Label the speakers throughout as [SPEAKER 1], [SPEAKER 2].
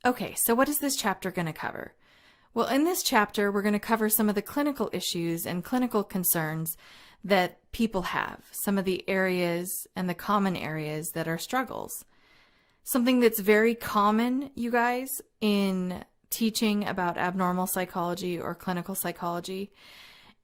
[SPEAKER 1] Okay, so what is this chapter going to cover? Well, in this chapter, we're going to cover some of the clinical issues and clinical concerns that people have, some of the areas and the common areas that are struggles. Something that's very common, you guys, in teaching about abnormal psychology or clinical psychology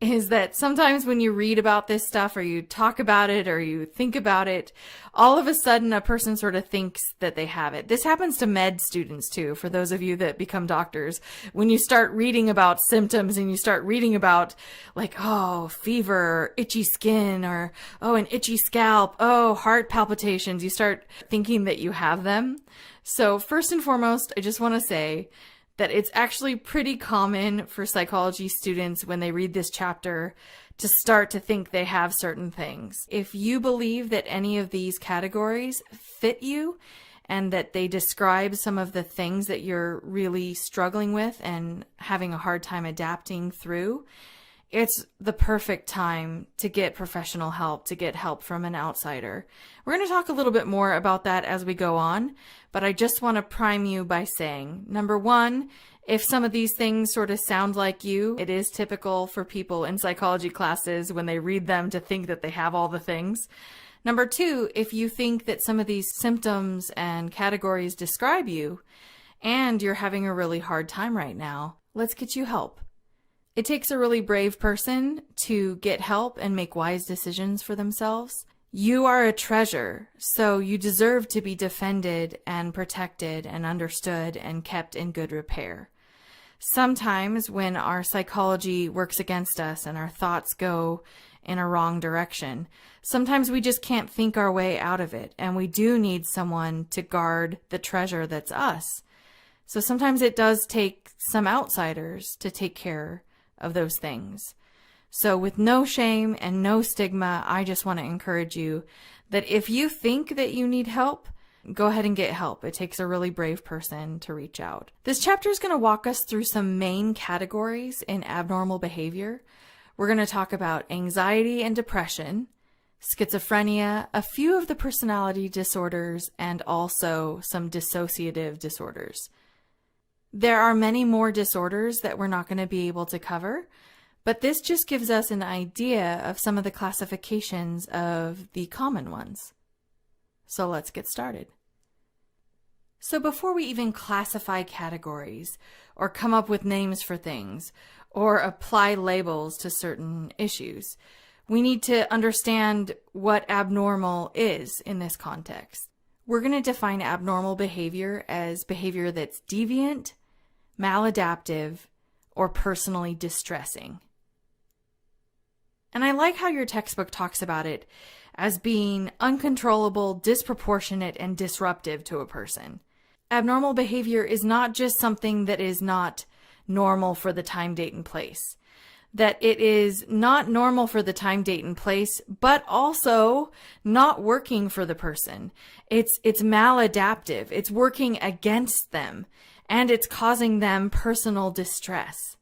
[SPEAKER 1] is that sometimes when you read about this stuff or you talk about it or you think about it, all of a sudden a person sort of thinks that they have it. This happens to med students too, for those of you that become doctors. When you start reading about symptoms and you start reading about like, oh, fever, itchy skin, or oh, an itchy scalp, oh, heart palpitations, you start thinking that you have them. So first and foremost, I just want to say that it's actually pretty common for psychology students when they read this chapter to start to think they have certain things. If you believe that any of these categories fit you and that they describe some of the things that you're really struggling with and having a hard time adapting through, it's the perfect time to get professional help, to get help from an outsider. We're going to talk a little bit more about that as we go on, but I just want to prime you by saying, number one, if some of these things sort of sound like you, it is typical for people in psychology classes when they read them to think that they have all the things. Number two, if you think that some of these symptoms and categories describe you and you're having a really hard time right now, let's get you help. It takes a really brave person to get help and make wise decisions for themselves. You are a treasure, so you deserve to be defended and protected and understood and kept in good repair. Sometimes when our psychology works against us and our thoughts go in a wrong direction, sometimes we just can't think our way out of it, and we do need someone to guard the treasure that's us. So sometimes it does take some outsiders to take care of those things. So with no shame and no stigma, I just want to encourage you that if you think that you need help, go ahead and get help. It takes a really brave person to reach out. This chapter is going to walk us through some main categories in abnormal behavior. We're going to talk about anxiety and depression, schizophrenia, a few of the personality disorders, and also some dissociative disorders. There are many more disorders that we're not going to be able to cover, but this just gives us an idea of some of the classifications of the common ones. So let's get started. So before we even classify categories, or come up with names for things, or apply labels to certain issues, we need to understand what abnormal is in this context. We're going to define abnormal behavior as behavior that's deviant, maladaptive, or personally distressing. And I like how your textbook talks about it as being uncontrollable, disproportionate, and disruptive to a person. Abnormal behavior is not just something that is not normal for the time, date, and place. That it is not normal for the time, date, and place, but also not working for the person. It's maladaptive. It's working against them, and it's causing them personal distress.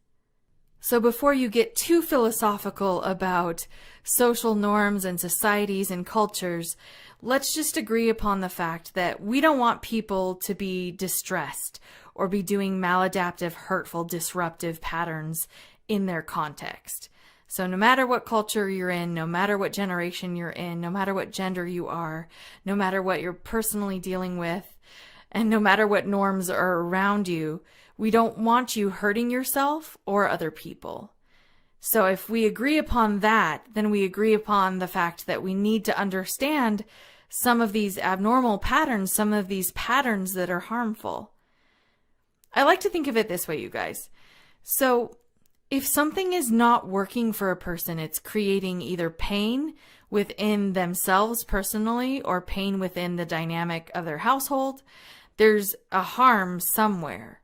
[SPEAKER 1] So before you get too philosophical about social norms and societies and cultures, let's just agree upon the fact that we don't want people to be distressed or be doing maladaptive, hurtful, disruptive patterns in their context. So no matter what culture you're in, no matter what generation you're in, no matter what gender you are, no matter what you're personally dealing with, and no matter what norms are around you, we don't want you hurting yourself or other people. So if we agree upon that, then we agree upon the fact that we need to understand some of these abnormal patterns, some of these patterns that are harmful. I like to think of it this way, you guys. So if something is not working for a person, it's creating either pain within themselves personally or pain within the dynamic of their household, there's a harm somewhere.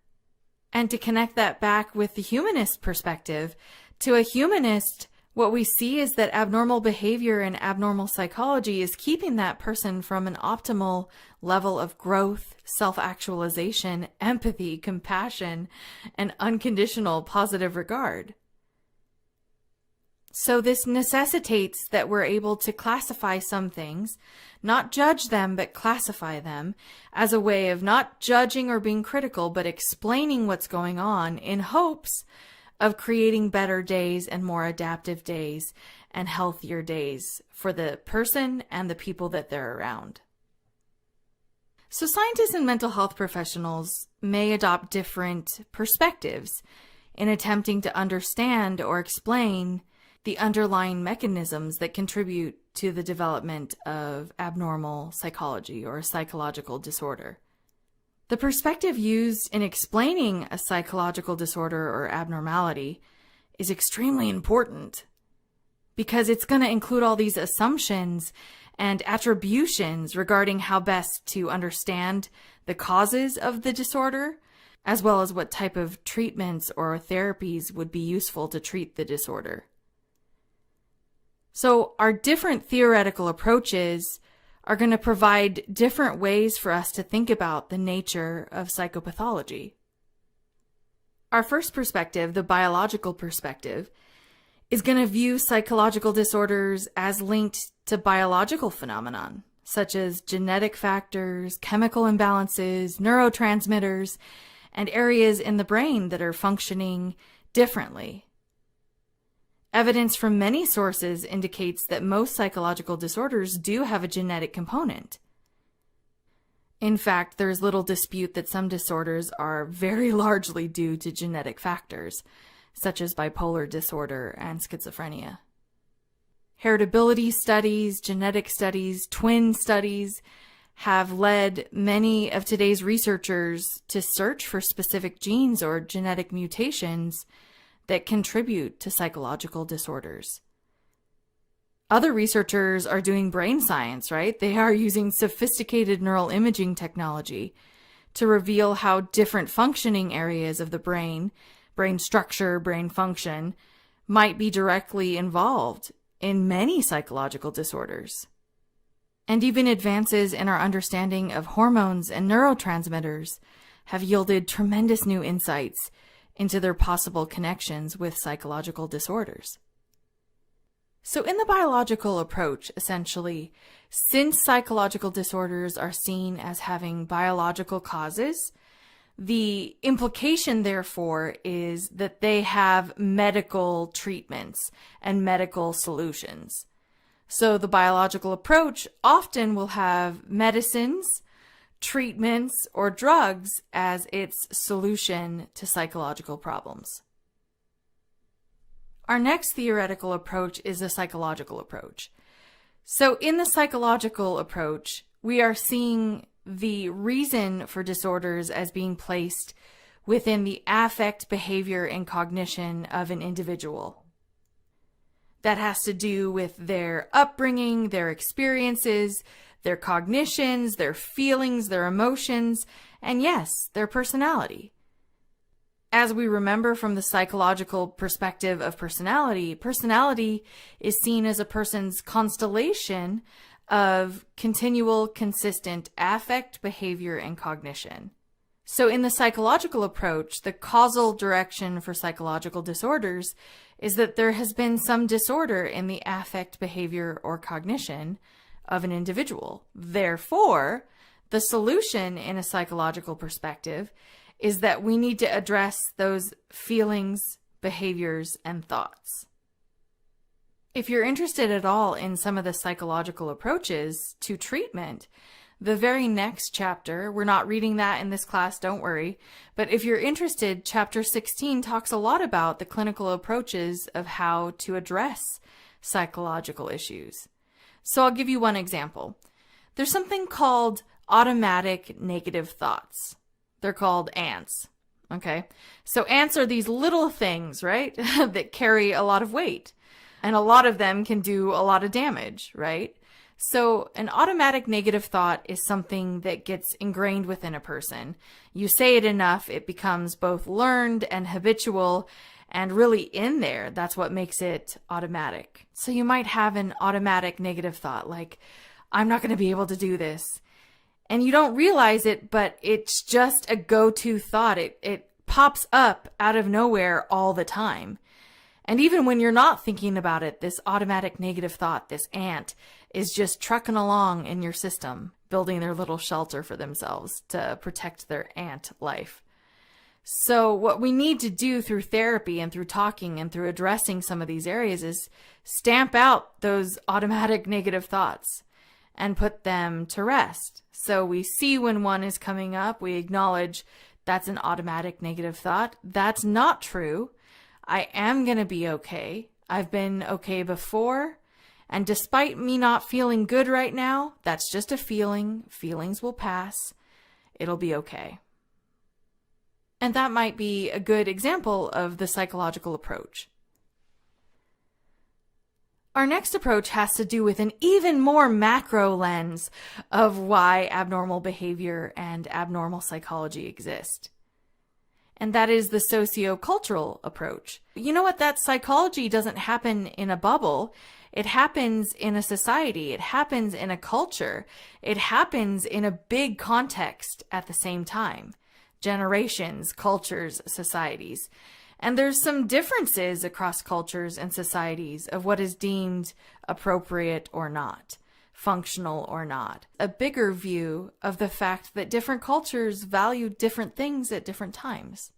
[SPEAKER 1] And to connect that back with the humanist perspective, to a humanist, what we see is that abnormal behavior and abnormal psychology is keeping that person from an optimal level of growth, self-actualization, empathy, compassion, and unconditional positive regard. So this necessitates that we're able to classify some things, not judge them, but classify them as a way of not judging or being critical, but explaining what's going on in hopes of creating better days and more adaptive days and healthier days for the person and the people that they're around. So scientists and mental health professionals may adopt different perspectives in attempting to understand or explain the underlying mechanisms that contribute to the development of abnormal psychology or a psychological disorder. The perspective used in explaining a psychological disorder or abnormality is extremely important because it's going to include all these assumptions and attributions regarding how best to understand the causes of the disorder, as well as what type of treatments or therapies would be useful to treat the disorder. So our different theoretical approaches are going to provide different ways for us to think about the nature of psychopathology. Our first perspective, the biological perspective, is going to view psychological disorders as linked to biological phenomenon, such as genetic factors, chemical imbalances, neurotransmitters, and areas in the brain that are functioning differently. Evidence from many sources indicates that most psychological disorders do have a genetic component. In fact, there's little dispute that some disorders are very largely due to genetic factors, such as bipolar disorder and schizophrenia. Heritability studies, genetic studies, twin studies have led many of today's researchers to search for specific genes or genetic mutations that contribute to psychological disorders. Other researchers are doing brain science, right? They are using sophisticated neural imaging technology to reveal how different functioning areas of the brain structure, brain function, might be directly involved in many psychological disorders. And even advances in our understanding of hormones and neurotransmitters have yielded tremendous new insights into their possible connections with psychological disorders. So in the biological approach, essentially, since psychological disorders are seen as having biological causes, the implication, therefore, is that they have medical treatments and medical solutions. So the biological approach often will have medicines, treatments, or drugs as its solution to psychological problems. Our next theoretical approach is a psychological approach. So in the psychological approach, we are seeing the reason for disorders as being placed within the affect, behavior, and cognition of an individual. That has to do with their upbringing, their experiences, their cognitions, their feelings, their emotions, and yes, their personality. As we remember from the psychological perspective of personality, personality is seen as a person's constellation of continual, consistent affect, behavior, and cognition. So in the psychological approach, the causal direction for psychological disorders is that there has been some disorder in the affect, behavior, or cognition of an individual. Therefore, the solution in a psychological perspective is that we need to address those feelings, behaviors, and thoughts. If you're interested at all in some of the psychological approaches to treatment, the very next chapter, we're not reading that in this class, don't worry, but if you're interested, chapter 16 talks a lot about the clinical approaches of how to address psychological issues. So I'll give you one example. There's something called automatic negative thoughts. They're called ants, okay? So ants are these little things, right, that carry a lot of weight. And a lot of them can do a lot of damage, right? So an automatic negative thought is something that gets ingrained within a person. You say it enough, it becomes both learned and habitual and really in there. That's what makes it automatic. So you might have an automatic negative thought like, I'm not going to be able to do this. And you don't realize it, but it's just a go-to thought. It pops up out of nowhere all the time. And even when you're not thinking about it, this automatic negative thought, this ant, is just trucking along in your system, building their little shelter for themselves to protect their ant life. So what we need to do through therapy and through talking and through addressing some of these areas is stamp out those automatic negative thoughts and put them to rest. So we see when one is coming up, we acknowledge that's an automatic negative thought. That's not true. I am going to be okay. I've been okay before. And despite me not feeling good right now, that's just a feeling. Feelings will pass. It'll be okay. And that might be a good example of the psychological approach. Our next approach has to do with an even more macro lens of why abnormal behavior and abnormal psychology exist. And that is the sociocultural approach. You know what? That psychology doesn't happen in a bubble. It happens in a society. It happens in a culture. It happens in a big context at the same time. Generations, cultures, societies. And there's some differences across cultures and societies of what is deemed appropriate or not, functional or not. A bigger view of the fact that different cultures value different things at different times.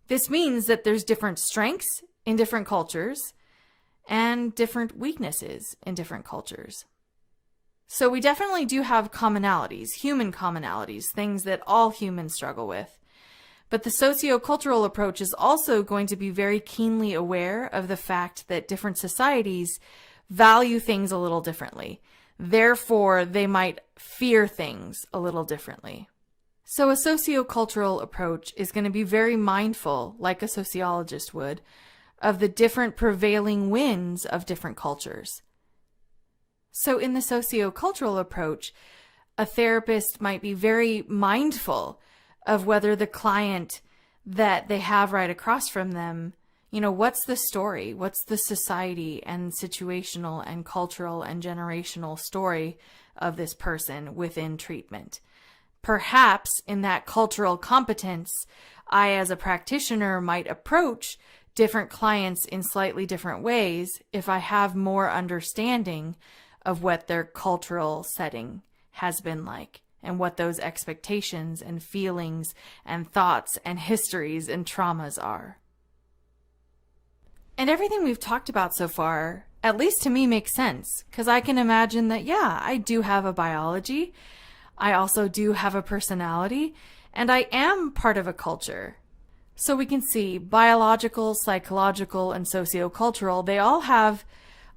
[SPEAKER 1] This means that there's different strengths in different cultures and different weaknesses in different cultures. So we definitely do have commonalities, human commonalities, things that all humans struggle with. But the sociocultural approach is also going to be very keenly aware of the fact that different societies value things a little differently. Therefore, they might fear things a little differently. So a sociocultural approach is going to be very mindful, like a sociologist would, of the different prevailing winds of different cultures. So in the sociocultural approach, a therapist might be very mindful of whether the client that they have right across from them, what's the story? What's the society and situational and cultural and generational story of this person within treatment? Perhaps in that cultural competence, I as a practitioner might approach different clients in slightly different ways if I have more understanding of what their cultural setting has been like and what those expectations and feelings and thoughts and histories and traumas are. And everything we've talked about so far, at least to me, makes sense because I can imagine that, yeah, I do have a biology. I also do have a personality and I am part of a culture. So we can see biological, psychological, and sociocultural, they all have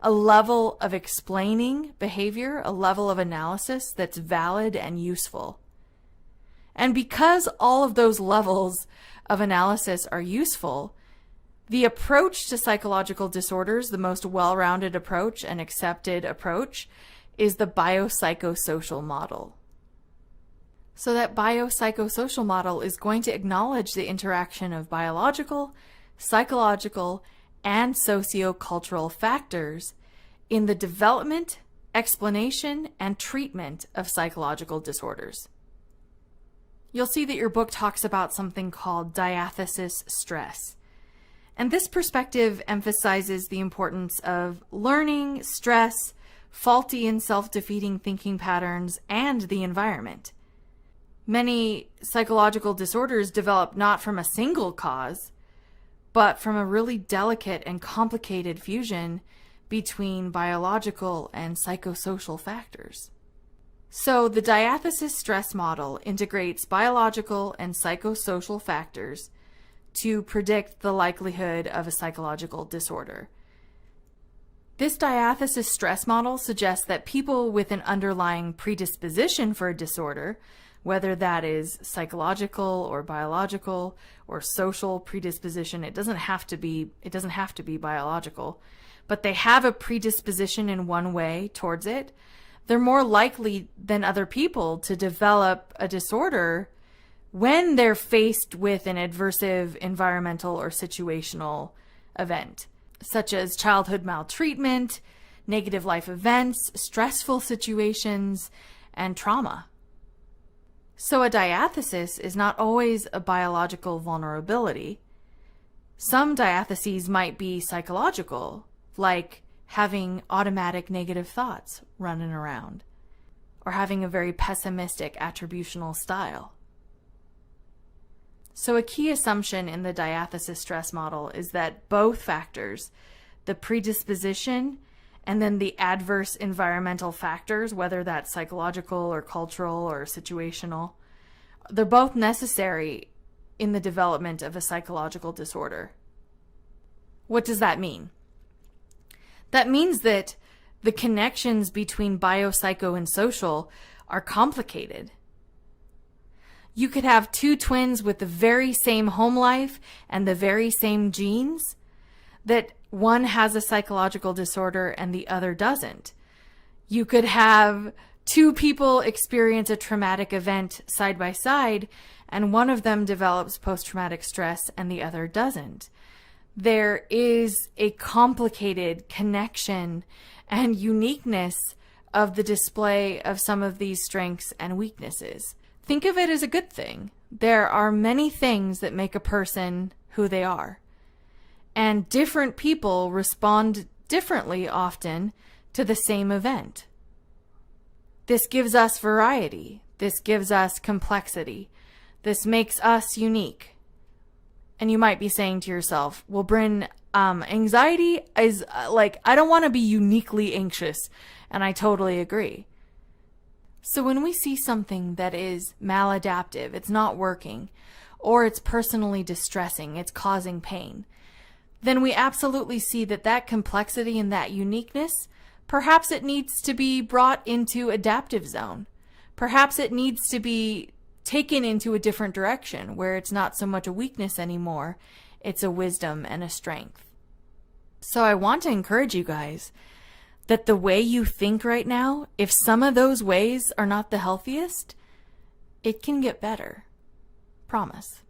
[SPEAKER 1] a level of explaining behavior, a level of analysis that's valid and useful. And because all of those levels of analysis are useful, the approach to psychological disorders, the most well-rounded approach and accepted approach, is the biopsychosocial model. So that biopsychosocial model is going to acknowledge the interaction of biological, psychological, and sociocultural factors in the development, explanation, and treatment of psychological disorders. You'll see that your book talks about something called diathesis stress. And this perspective emphasizes the importance of learning, stress, faulty and self-defeating thinking patterns, and the environment. Many psychological disorders develop not from a single cause, but from a really delicate and complicated fusion between biological and psychosocial factors. So the diathesis stress model integrates biological and psychosocial factors to predict the likelihood of a psychological disorder. This diathesis stress model suggests that people with an underlying predisposition for a disorder, whether that is psychological or biological or social predisposition, it doesn't have to be biological, but they have a predisposition in one way towards it, they're more likely than other people to develop a disorder when they're faced with an adversive environmental or situational event, such as childhood maltreatment, negative life events, stressful situations, and trauma. So a diathesis is not always a biological vulnerability. Some diatheses might be psychological, like having automatic negative thoughts running around, or having a very pessimistic attributional style. So a key assumption in the diathesis stress model is that both factors, the predisposition and then the adverse environmental factors, whether that's psychological or cultural or situational, they're both necessary in the development of a psychological disorder. What does that mean? That means that the connections between biopsycho and social are complicated. You could have two twins with the very same home life and the very same genes, that one has a psychological disorder and the other doesn't. You could have two people experience a traumatic event side by side, and one of them develops post-traumatic stress and the other doesn't. There is a complicated connection and uniqueness of the display of some of these strengths and weaknesses. Think of it as a good thing. There are many things that make a person who they are. And different people respond differently often to the same event. This gives us variety. This gives us complexity. This makes us unique. And you might be saying to yourself, well, Bryn, anxiety is I don't want to be uniquely anxious. And I totally agree. So when we see something that is maladaptive, it's not working, or it's personally distressing, it's causing pain, then we absolutely see that that complexity and that uniqueness, perhaps it needs to be brought into adaptive zone. Perhaps it needs to be taken into a different direction where it's not so much a weakness anymore, it's a wisdom and a strength. So I want to encourage you guys that the way you think right now, if some of those ways are not the healthiest, it can get better. Promise.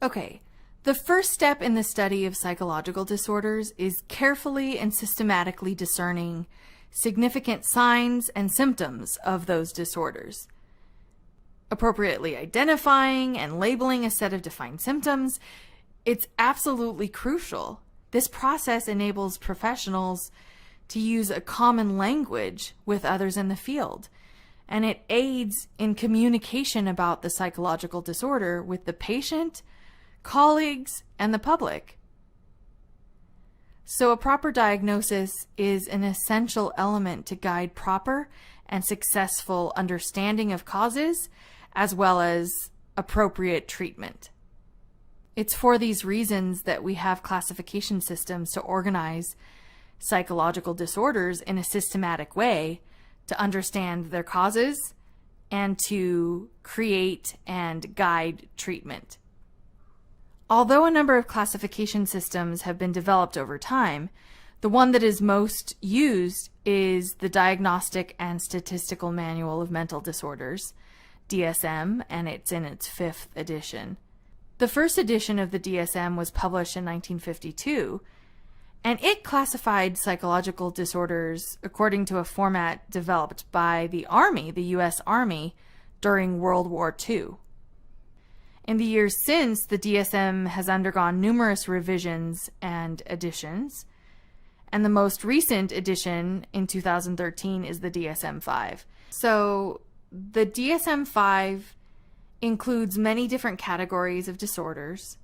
[SPEAKER 1] Okay, the first step in the study of psychological disorders is carefully and systematically discerning significant signs and symptoms of those disorders. Appropriately identifying and labeling a set of defined symptoms, it's absolutely crucial. This process enables professionals to use a common language with others in the field, and it aids in communication about the psychological disorder with the patient, colleagues, and the public. So a proper diagnosis is an essential element to guide proper and successful understanding of causes, as well as appropriate treatment. It's for these reasons that we have classification systems to organize psychological disorders in a systematic way to understand their causes and to create and guide treatment. Although a number of classification systems have been developed over time, the one that is most used is the Diagnostic and Statistical Manual of Mental Disorders, DSM, and it's in its 5th edition. The first edition of the DSM was published in 1952, and it classified psychological disorders according to a format developed by the Army, the U.S. Army, during World War II. In the years since, the DSM has undergone numerous revisions and additions, and the most recent edition in 2013 is the DSM-5. So the DSM-5 includes many different categories of disorders,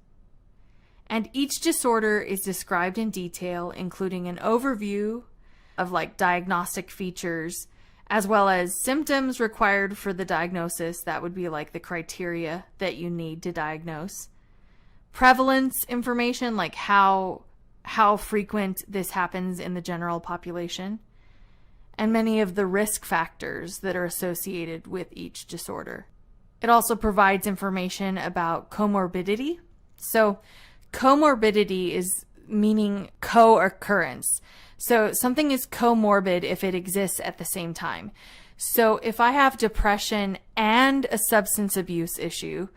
[SPEAKER 1] and each disorder is described in detail, including an overview of diagnostic features, as well as symptoms required for the diagnosis. That would be the criteria that you need to diagnose. Prevalence information, like how frequent this happens in the general population, and many of the risk factors that are associated with each disorder. It also provides information about comorbidity. So comorbidity is meaning co-occurrence. So something is comorbid if it exists at the same time. So if I have depression and a substance abuse issue,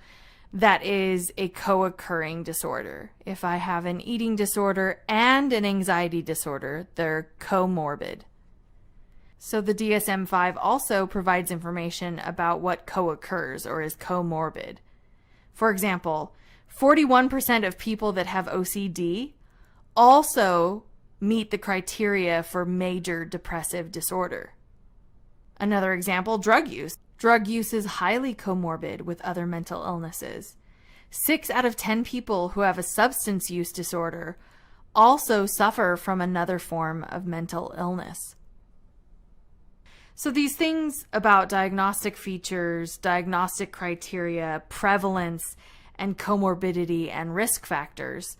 [SPEAKER 1] that is a co-occurring disorder. If I have an eating disorder and an anxiety disorder, they're comorbid. So the DSM-5 also provides information about what co-occurs or is comorbid. For example, 41% of people that have OCD also meet the criteria for major depressive disorder. Another example, drug use. Drug use is highly comorbid with other mental illnesses. 6 out of 10 people who have a substance use disorder also suffer from another form of mental illness. So these things about diagnostic features, diagnostic criteria, prevalence, and comorbidity and risk factors,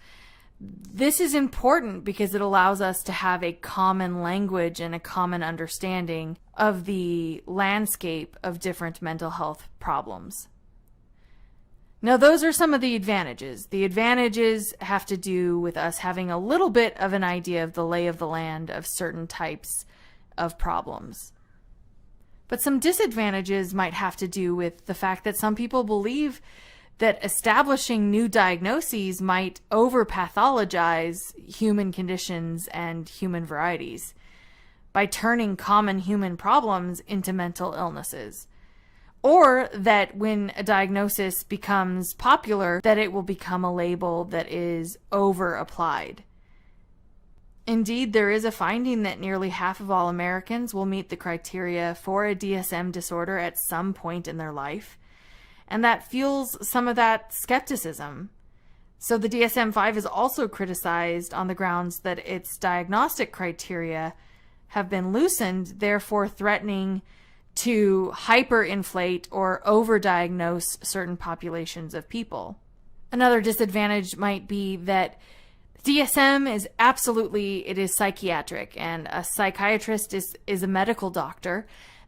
[SPEAKER 1] this is important because it allows us to have a common language and a common understanding of the landscape of different mental health problems. Now, those are some of the advantages. The advantages have to do with us having a little bit of an idea of the lay of the land of certain types of problems. But some disadvantages might have to do with the fact that some people believe that establishing new diagnoses might over-pathologize human conditions and human varieties by turning common human problems into mental illnesses. Or that when a diagnosis becomes popular, that it will become a label that is over-applied. Indeed, there is a finding that nearly half of all Americans will meet the criteria for a DSM disorder at some point in their life. And that fuels some of that skepticism. So the DSM-5 is also criticized on the grounds that its diagnostic criteria have been loosened, therefore threatening to hyperinflate or overdiagnose certain populations of people. Another disadvantage might be that DSM is it is psychiatric, and a psychiatrist is a medical doctor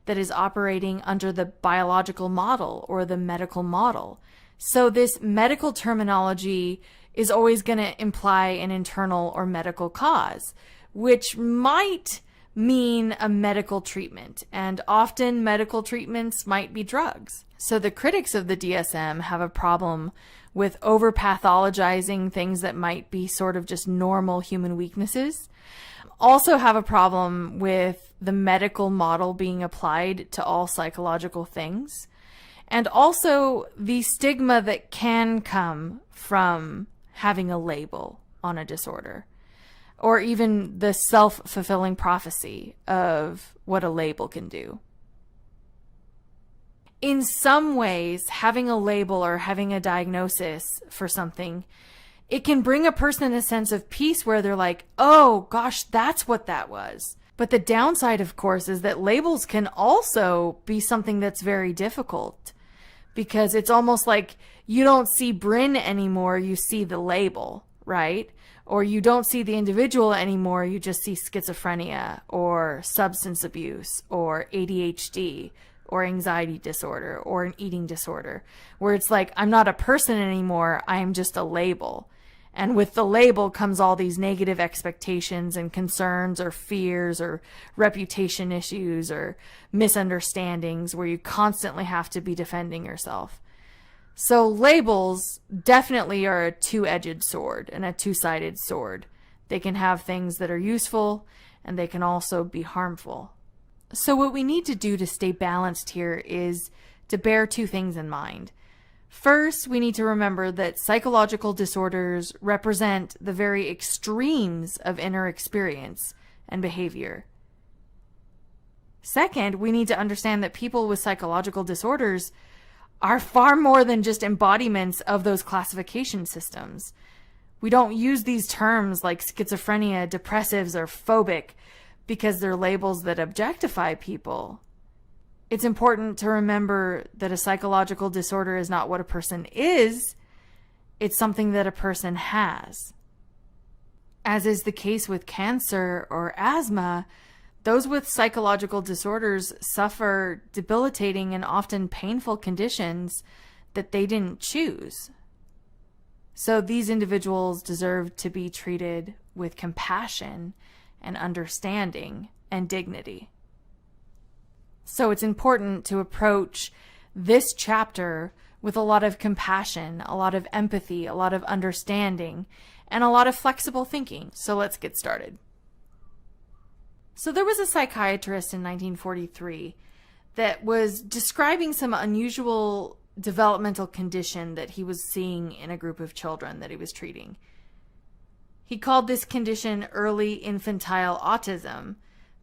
[SPEAKER 1] that is operating under the biological model or the medical model. So this medical terminology is always going to imply an internal or medical cause, which might mean a medical treatment, and often medical treatments might be drugs. So the critics of the DSM have a problem with over-pathologizing things that might be sort of just normal human weaknesses. Also have a problem with the medical model being applied to all psychological things, and also the stigma that can come from having a label on a disorder, or even the self-fulfilling prophecy of what a label can do. In some ways, having a label or having a diagnosis for something, it can bring a person a sense of peace where they're like, oh gosh, that's what that was. But the downside, of course, is that labels can also be something that's very difficult, because it's almost like you don't see Bryn anymore, you see the label, right? Or you don't see the individual anymore, you just see schizophrenia or substance abuse or ADHD or anxiety disorder or an eating disorder, where it's like, I'm not a person anymore, I am just a label. And with the label comes all these negative expectations and concerns or fears or reputation issues or misunderstandings where you constantly have to be defending yourself. So labels definitely are a two-edged sword and a two-sided sword. They can have things that are useful, and they can also be harmful. So what we need to do to stay balanced here is to bear two things in mind. First, we need to remember that psychological disorders represent the very extremes of inner experience and behavior. Second, we need to understand that people with psychological disorders are far more than just embodiments of those classification systems. We don't use these terms like schizophrenia, depressives, or phobic because they're labels that objectify people. It's important to remember that a psychological disorder is not what a person is, it's something that a person has. As is the case with cancer or asthma, those with psychological disorders suffer debilitating and often painful conditions that they didn't choose. So these individuals deserve to be treated with compassion and understanding and dignity. So it's important to approach this chapter with a lot of compassion, a lot of empathy, a lot of understanding, and a lot of flexible thinking. So let's get started. So there was a psychiatrist in 1943 that was describing some unusual developmental condition that he was seeing in a group of children that he was treating. He called this condition early infantile autism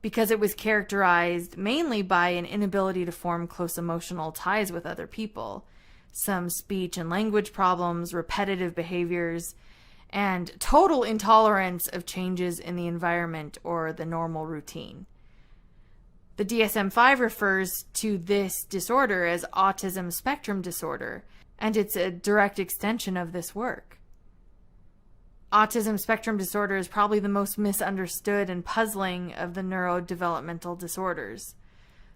[SPEAKER 1] because it was characterized mainly by an inability to form close emotional ties with other people, some speech and language problems, repetitive behaviors, and total intolerance of changes in the environment or the normal routine. The DSM-5 refers to this disorder as autism spectrum disorder, and it's a direct extension of this work. Autism spectrum disorder is probably the most misunderstood and puzzling of the neurodevelopmental disorders.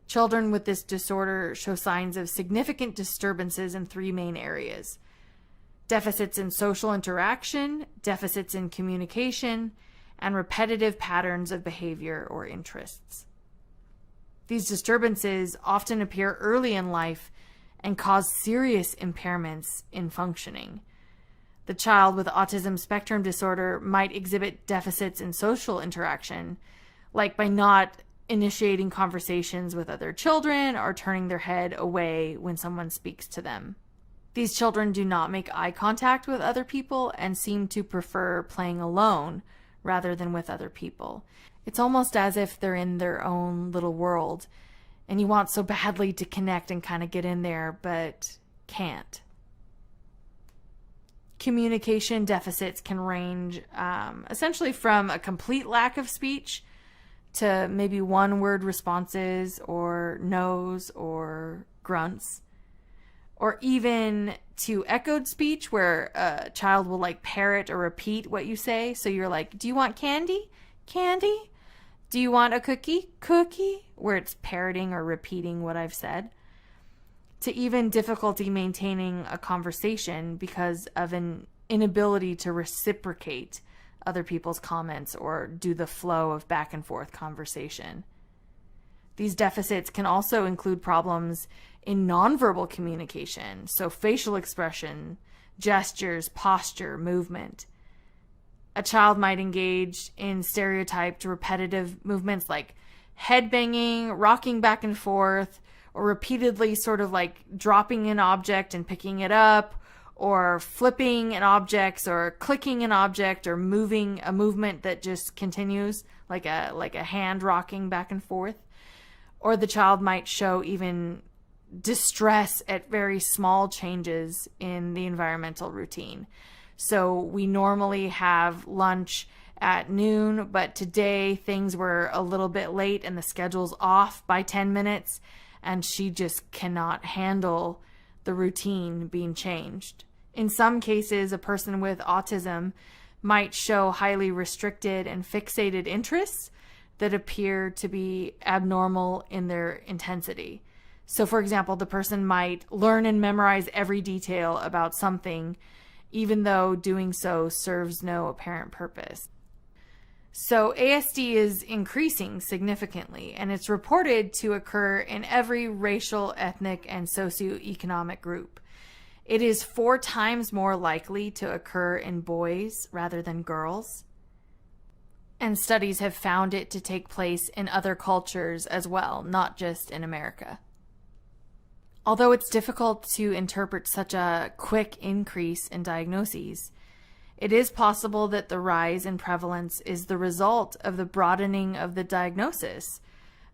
[SPEAKER 1] Children with this disorder show signs of significant disturbances in three main areas: deficits in social interaction, deficits in communication, and repetitive patterns of behavior or interests. These disturbances often appear early in life and cause serious impairments in functioning. The child with autism spectrum disorder might exhibit deficits in social interaction, like by not initiating conversations with other children or turning their head away when someone speaks to them. These children do not make eye contact with other people and seem to prefer playing alone rather than with other people. It's almost as if they're in their own little world, and you want so badly to connect and kind of get in there, but can't. Communication deficits can range essentially from a complete lack of speech to maybe one-word responses or no's or grunts, or even to echoed speech where a child will like parrot or repeat what you say. So you're like, do you want candy? Candy? Do you want a cookie? Cookie? Where it's parroting or repeating what I've said. To even difficulty maintaining a conversation because of an inability to reciprocate other people's comments or do the flow of back and forth conversation. These deficits can also include problems in nonverbal communication, so facial expression, gestures, posture, movement. A child might engage in stereotyped repetitive movements like head banging, rocking back and forth, or repeatedly sort of like dropping an object and picking it up, or flipping an object, or clicking an object, or moving a movement that just continues, like a hand rocking back and forth. Or the child might show even distress at very small changes in the environmental routine. So we normally have lunch at noon, but today things were a little bit late and the schedule's off by 10 minutes, and she just cannot handle the routine being changed. In some cases, a person with autism might show highly restricted and fixated interests that appear to be abnormal in their intensity. So, for example, the person might learn and memorize every detail about something, even though doing so serves no apparent purpose. So ASD is increasing significantly, and it's reported to occur in every racial, ethnic, and socioeconomic group. It is 4 times more likely to occur in boys rather than girls. And studies have found it to take place in other cultures as well, not just in America. Although it's difficult to interpret such a quick increase in diagnoses, it is possible that the rise in prevalence is the result of the broadening of the diagnosis,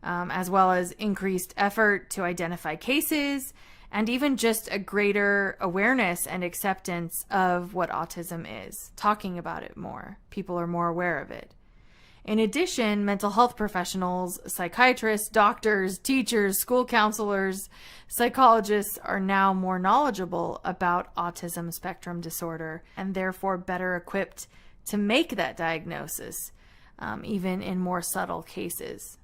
[SPEAKER 1] as well as increased effort to identify cases, and even just a greater awareness and acceptance of what autism is. Talking about it more. People are more aware of it. In addition, mental health professionals, psychiatrists, doctors, teachers, school counselors, psychologists are now more knowledgeable about autism spectrum disorder and therefore better equipped to make that diagnosis, even in more subtle cases.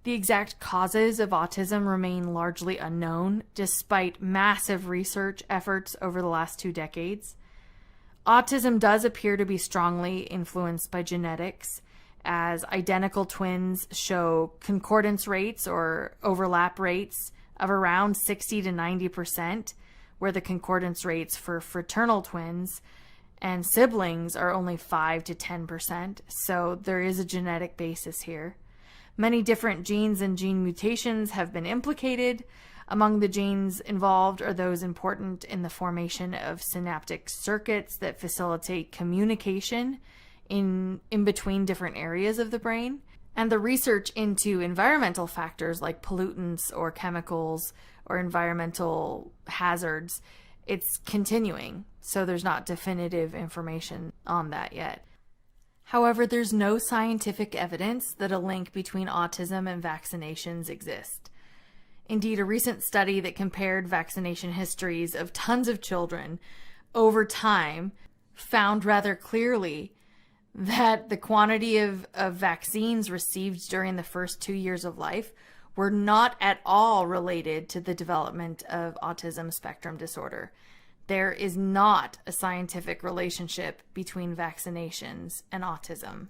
[SPEAKER 1] The exact causes of autism remain largely unknown, despite massive research efforts over the last 2 decades. Autism does appear to be strongly influenced by genetics, as identical twins show concordance rates or overlap rates of around 60 to 90%, where the concordance rates for fraternal twins and siblings are only 5 to 10%, so there is a genetic basis here. Many different genes and gene mutations have been implicated, Among the genes involved are those important in the formation of synaptic circuits that facilitate communication in between different areas of the brain. And the research into environmental factors like pollutants or chemicals or environmental hazards, it's continuing. So there's not definitive information on that yet. However, there's no scientific evidence that a link between autism and vaccinations exists. Indeed, a recent study that compared vaccination histories of tons of children over time found rather clearly that the quantity of vaccines received during the first 2 years of life were not at all related to the development of autism spectrum disorder. There is not a scientific relationship between vaccinations and autism.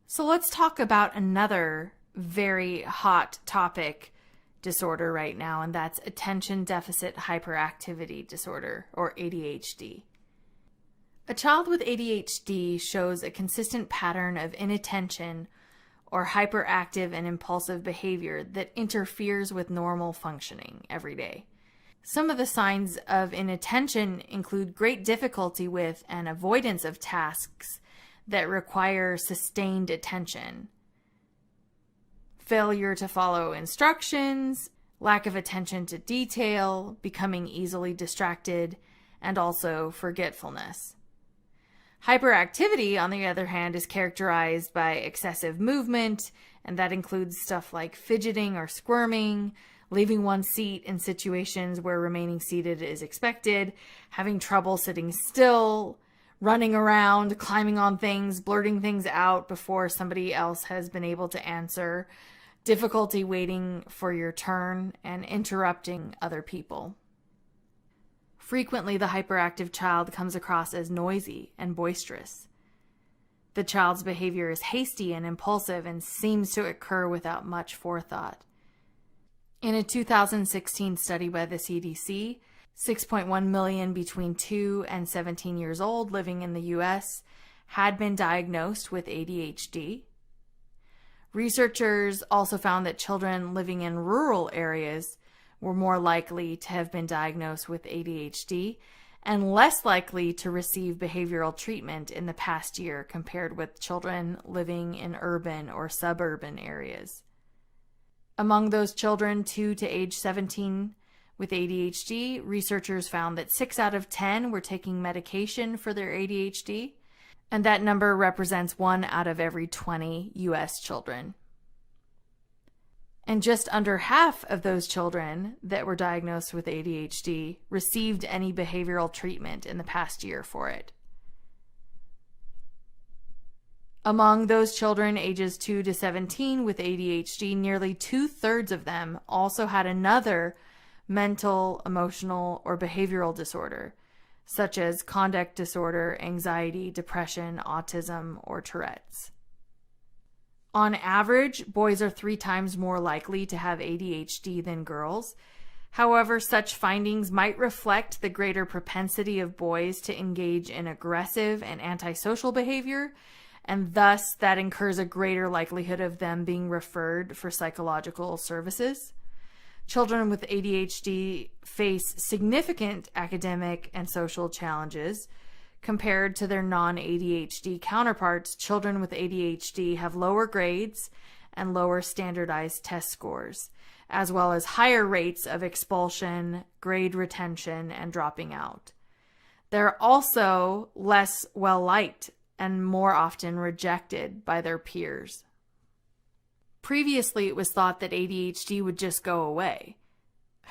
[SPEAKER 1] So let's talk about another very hot topic disorder right now, and that's attention deficit hyperactivity disorder, or ADHD. A child with ADHD shows a consistent pattern of inattention or hyperactive and impulsive behavior that interferes with normal functioning every day. Some of the signs of inattention include great difficulty with and avoidance of tasks that require sustained attention, failure to follow instructions, lack of attention to detail, becoming easily distracted, and also forgetfulness. Hyperactivity, on the other hand, is characterized by excessive movement, and that includes stuff like fidgeting or squirming, leaving one's seat in situations where remaining seated is expected, having trouble sitting still, running around, climbing on things, blurting things out before somebody else has been able to answer, difficulty waiting for your turn, and interrupting other people. Frequently, the hyperactive child comes across as noisy and boisterous. The child's behavior is hasty and impulsive and seems to occur without much forethought. In a 2016 study by the CDC, 6.1 million between 2 and 17 years old living in the U.S. had been diagnosed with ADHD. Researchers also found that children living in rural areas were more likely to have been diagnosed with ADHD and less likely to receive behavioral treatment in the past year compared with children living in urban or suburban areas. Among those children 2 to age 17 with ADHD, researchers found that 6 out of 10 were taking medication for their ADHD, and that number represents 1 out of every 20 U.S. children. And just under half of those children that were diagnosed with ADHD received any behavioral treatment in the past year for it. Among those children ages 2 to 17 with ADHD, nearly 2/3 of them also had another mental, emotional, or behavioral disorder, such as conduct disorder, anxiety, depression, autism, or Tourette's. On average, boys are 3 times more likely to have ADHD than girls. However, such findings might reflect the greater propensity of boys to engage in aggressive and antisocial behavior, and thus that incurs a greater likelihood of them being referred for psychological services. Children with ADHD face significant academic and social challenges. Compared to their non-ADHD counterparts, children with ADHD have lower grades and lower standardized test scores, as well as higher rates of expulsion, grade retention, and dropping out. They're also less well-liked and more often rejected by their peers. Previously, it was thought that ADHD would just go away.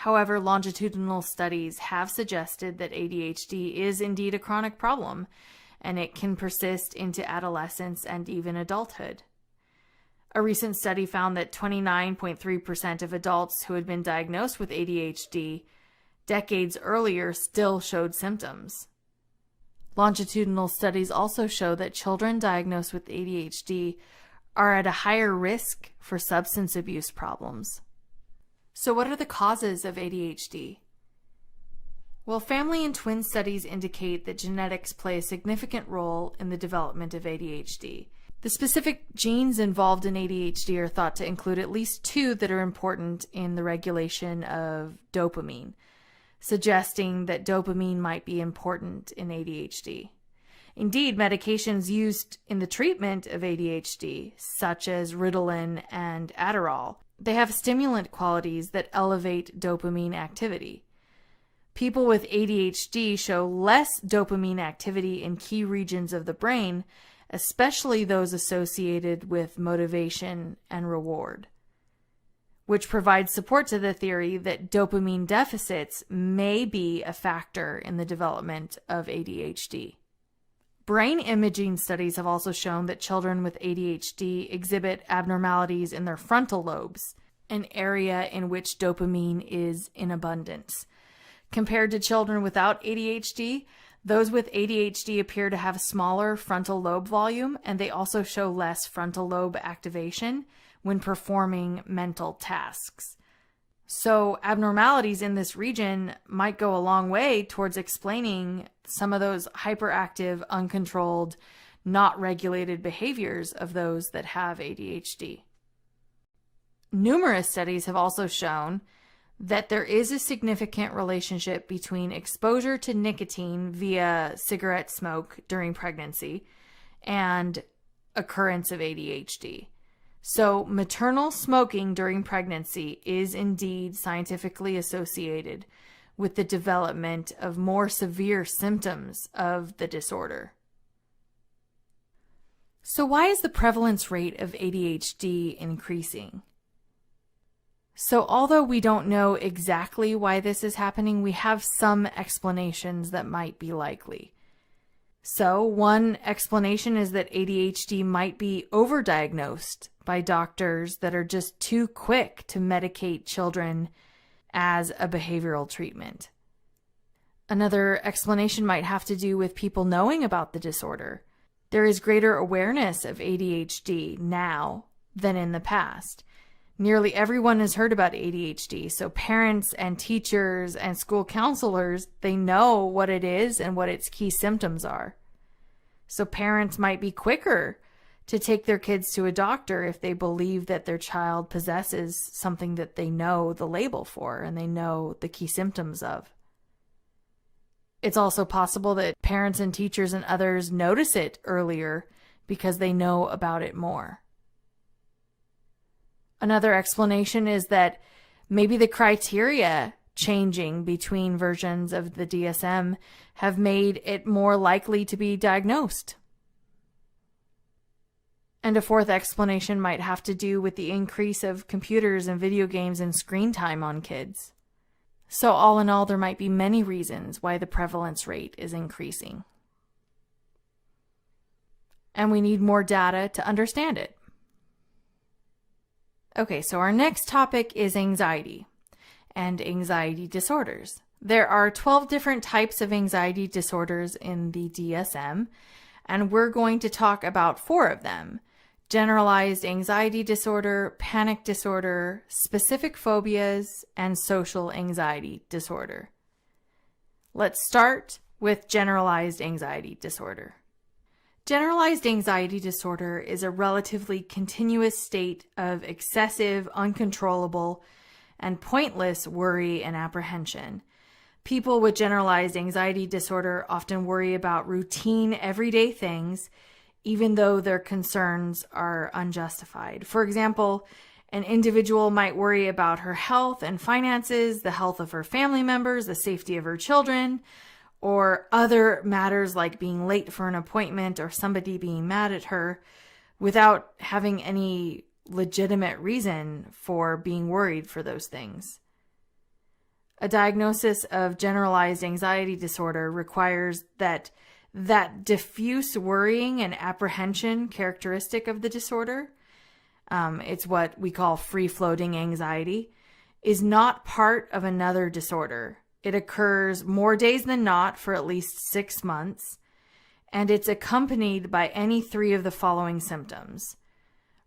[SPEAKER 1] However, longitudinal studies have suggested that ADHD is indeed a chronic problem, and it can persist into adolescence and even adulthood. A recent study found that 29.3% of adults who had been diagnosed with ADHD decades earlier still showed symptoms. Longitudinal studies also show that children diagnosed with ADHD are at a higher risk for substance abuse problems. So what are the causes of ADHD? Well, family and twin studies indicate that genetics play a significant role in the development of ADHD. The specific genes involved in ADHD are thought to include at least two that are important in the regulation of dopamine, suggesting that dopamine might be important in ADHD. Indeed, medications used in the treatment of ADHD, such as Ritalin and Adderall, they have stimulant qualities that elevate dopamine activity. People with ADHD show less dopamine activity in key regions of the brain, especially those associated with motivation and reward, which provides support to the theory that dopamine deficits may be a factor in the development of ADHD. Brain imaging studies have also shown that children with ADHD exhibit abnormalities in their frontal lobes, an area in which dopamine is in abundance. Compared to children without ADHD, those with ADHD appear to have smaller frontal lobe volume, and they also show less frontal lobe activation when performing mental tasks. So abnormalities in this region might go a long way towards explaining some of those hyperactive, uncontrolled, not regulated behaviors of those that have ADHD. Numerous studies have also shown that there is a significant relationship between exposure to nicotine via cigarette smoke during pregnancy and occurrence of ADHD. So maternal smoking during pregnancy is indeed scientifically associated with the development of more severe symptoms of the disorder. So why is the prevalence rate of ADHD increasing? So although we don't know exactly why this is happening, we have some explanations that might be likely. So one explanation is that ADHD might be overdiagnosed by doctors that are just too quick to medicate children as a behavioral treatment. Another explanation might have to do with people knowing about the disorder. There is greater awareness of ADHD now than in the past. Nearly everyone has heard about ADHD, so parents and teachers and school counselors, they know what it is and what its key symptoms are. So parents might be quicker to take their kids to a doctor if they believe that their child possesses something that they know the label for and they know the key symptoms of. It's also possible that parents and teachers and others notice it earlier because they know about it more. Another explanation is that maybe the criteria changing between versions of the DSM have made it more likely to be diagnosed. And a fourth explanation might have to do with the increase of computers and video games and screen time on kids. So all in all, there might be many reasons why the prevalence rate is increasing. And we need more data to understand it. Okay, so our next topic is anxiety and anxiety disorders. There are 12 different types of anxiety disorders in the DSM, and we're going to talk about 4 of them: generalized anxiety disorder, panic disorder, specific phobias, and social anxiety disorder. Let's start with generalized anxiety disorder. Generalized anxiety disorder is a relatively continuous state of excessive, uncontrollable, and pointless worry and apprehension. People with generalized anxiety disorder often worry about routine, everyday things, even though their concerns are unjustified. For example, an individual might worry about her health and finances, the health of her family members, the safety of her children, or other matters like being late for an appointment or somebody being mad at her, without having any legitimate reason for being worried for those things. A diagnosis of generalized anxiety disorder requires that diffuse worrying and apprehension characteristic of the disorder, it's what we call free-floating anxiety, is not part of another disorder. It occurs more days than not for at least 6 months, and it's accompanied by any 3 of the following symptoms: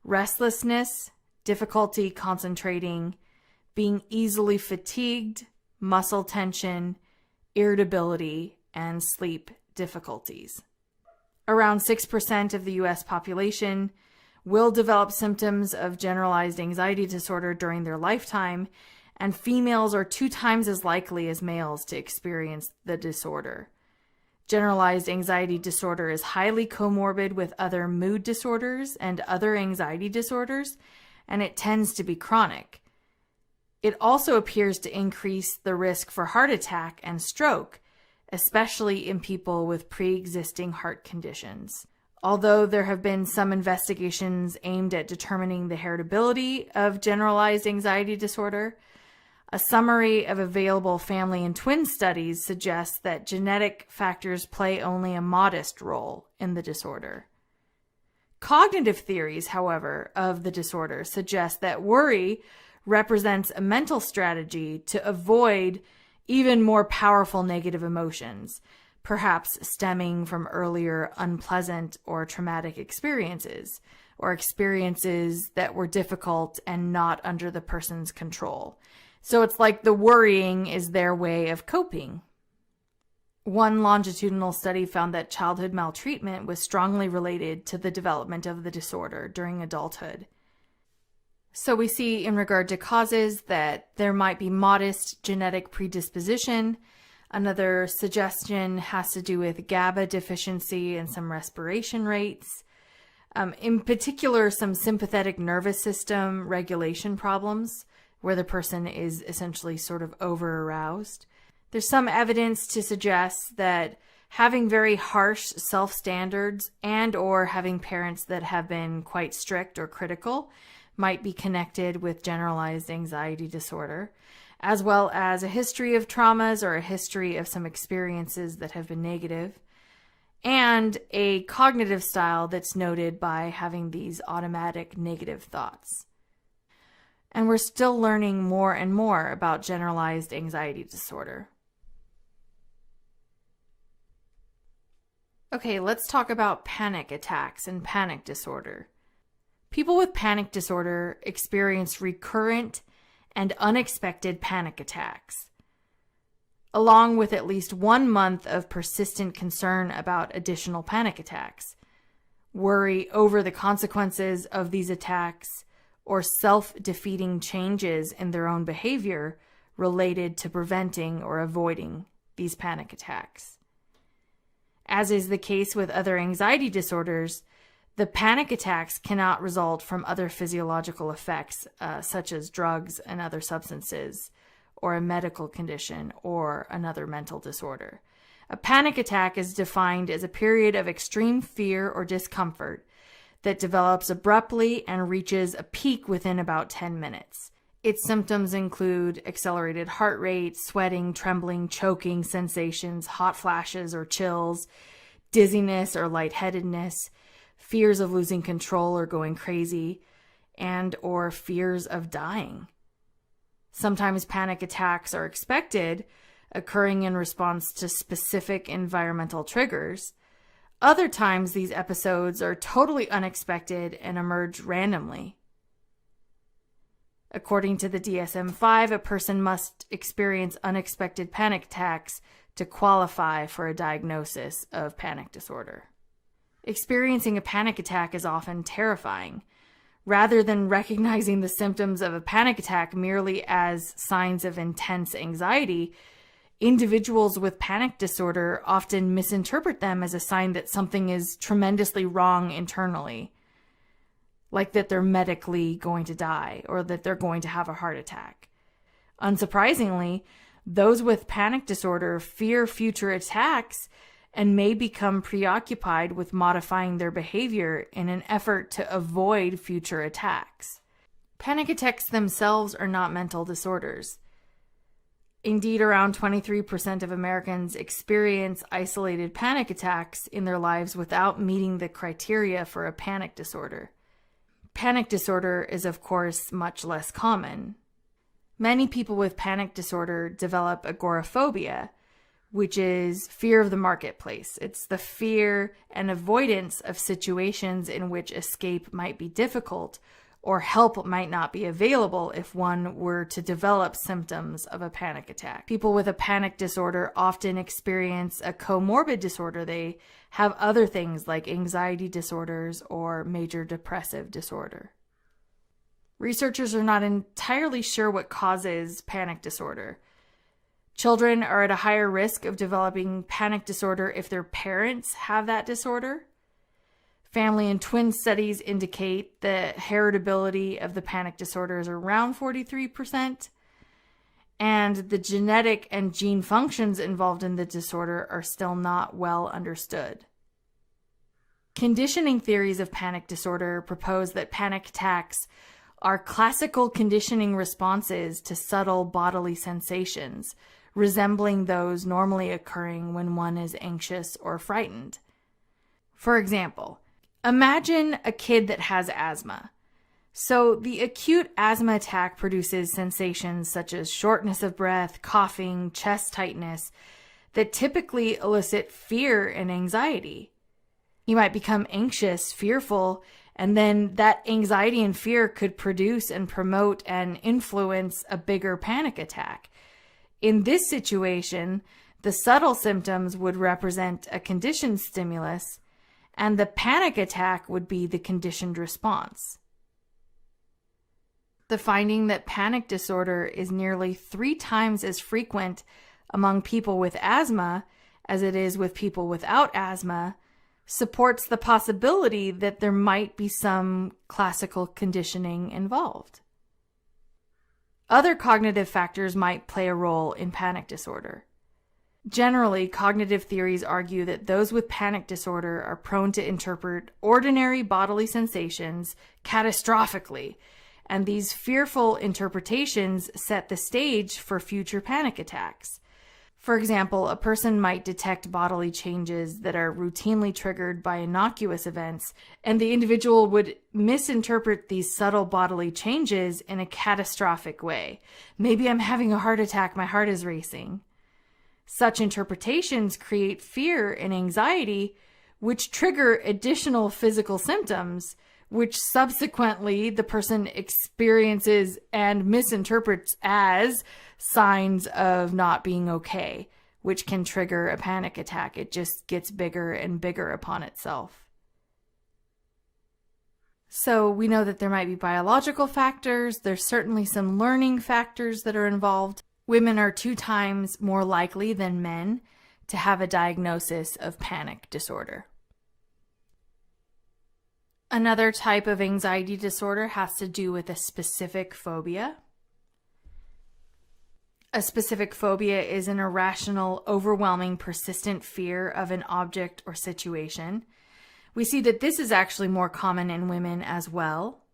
[SPEAKER 1] restlessness, difficulty concentrating, being easily fatigued, muscle tension, irritability, and sleep difficulties. Around 6% of the US population will develop symptoms of generalized anxiety disorder during their lifetime, and females are 2 times as likely as males to experience the disorder. Generalized anxiety disorder is highly comorbid with other mood disorders and other anxiety disorders, and it tends to be chronic. It also appears to increase the risk for heart attack and stroke, especially in people with pre-existing heart conditions. Although there have been some investigations aimed at determining the heritability of generalized anxiety disorder, a summary of available family and twin studies suggests that genetic factors play only a modest role in the disorder. Cognitive theories, however, of the disorder suggest that worry represents a mental strategy to avoid even more powerful negative emotions, perhaps stemming from earlier unpleasant or traumatic experiences, or experiences that were difficult and not under the person's control. So it's like the worrying is their way of coping. One longitudinal study found that childhood maltreatment was strongly related to the development of the disorder during adulthood. So we see in regard to causes that there might be modest genetic predisposition. Another suggestion has to do with GABA deficiency and some respiration rates. In particular, some sympathetic nervous system regulation problems where the person is essentially sort of over-aroused. There's some evidence to suggest that having very harsh self-standards and or having parents that have been quite strict or critical might be connected with generalized anxiety disorder, as well as a history of traumas or a history of some experiences that have been negative, and a cognitive style that's noted by having these automatic negative thoughts. And we're still learning more and more about generalized anxiety disorder. Okay, let's talk about panic attacks and panic disorder. People with panic disorder experience recurrent and unexpected panic attacks, along with at least 1 month of persistent concern about additional panic attacks, worry over the consequences of these attacks, or self-defeating changes in their own behavior related to preventing or avoiding these panic attacks. As is the case with other anxiety disorders, the panic attacks cannot result from other physiological effects, such as drugs and other substances, or a medical condition, or another mental disorder. A panic attack is defined as a period of extreme fear or discomfort that develops abruptly and reaches a peak within about 10 minutes. Its symptoms include accelerated heart rate, sweating, trembling, choking sensations, hot flashes or chills, dizziness or lightheadedness, fears of losing control or going crazy, and or fears of dying. Sometimes panic attacks are expected, occurring in response to specific environmental triggers. Other times, these episodes are totally unexpected and emerge randomly. According to the DSM-5, a person must experience unexpected panic attacks to qualify for a diagnosis of panic disorder. Experiencing a panic attack is often terrifying. Rather than recognizing the symptoms of a panic attack merely as signs of intense anxiety, individuals with panic disorder often misinterpret them as a sign that something is tremendously wrong internally, like that they're medically going to die or that they're going to have a heart attack. Unsurprisingly, those with panic disorder fear future attacks and may become preoccupied with modifying their behavior in an effort to avoid future attacks. Panic attacks themselves are not mental disorders. Indeed, around 23% of Americans experience isolated panic attacks in their lives without meeting the criteria for a panic disorder. Panic disorder is, of course, much less common. Many people with panic disorder develop agoraphobia, which is fear of the marketplace. It's the fear and avoidance of situations in which escape might be difficult or help might not be available if one were to develop symptoms of a panic attack. People with a panic disorder often experience a comorbid disorder. They have other things like anxiety disorders or major depressive disorder. Researchers are not entirely sure what causes panic disorder. Children are at a higher risk of developing panic disorder if their parents have that disorder. Family and twin studies indicate the heritability of the panic disorder is around 43%, and the genetic and gene functions involved in the disorder are still not well understood. Conditioning theories of panic disorder propose that panic attacks are classical conditioning responses to subtle bodily sensations, resembling those normally occurring when one is anxious or frightened. For example, imagine a kid that has asthma. So the acute asthma attack produces sensations such as shortness of breath, coughing, chest tightness that typically elicit fear and anxiety. You might become anxious, fearful, and then that anxiety and fear could produce and promote and influence a bigger panic attack. In this situation, the subtle symptoms would represent a conditioned stimulus, and the panic attack would be the conditioned response. The finding that panic disorder is nearly 3 times as frequent among people with asthma as it is with people without asthma supports the possibility that there might be some classical conditioning involved. Other cognitive factors might play a role in panic disorder. Generally, cognitive theories argue that those with panic disorder are prone to interpret ordinary bodily sensations catastrophically, and these fearful interpretations set the stage for future panic attacks. For example, a person might detect bodily changes that are routinely triggered by innocuous events, and the individual would misinterpret these subtle bodily changes in a catastrophic way. Maybe I'm having a heart attack, my heart is racing. Such interpretations create fear and anxiety, which trigger additional physical symptoms, which subsequently the person experiences and misinterprets as signs of not being okay, which can trigger a panic attack. It just gets bigger and bigger upon itself. So we know that there might be biological factors. There's certainly some learning factors that are involved. Women are 2 times more likely than men to have a diagnosis of panic disorder. Another type of anxiety disorder has to do with a specific phobia. A specific phobia is an irrational, overwhelming, persistent fear of an object or situation. We see that this is actually more common in women as well.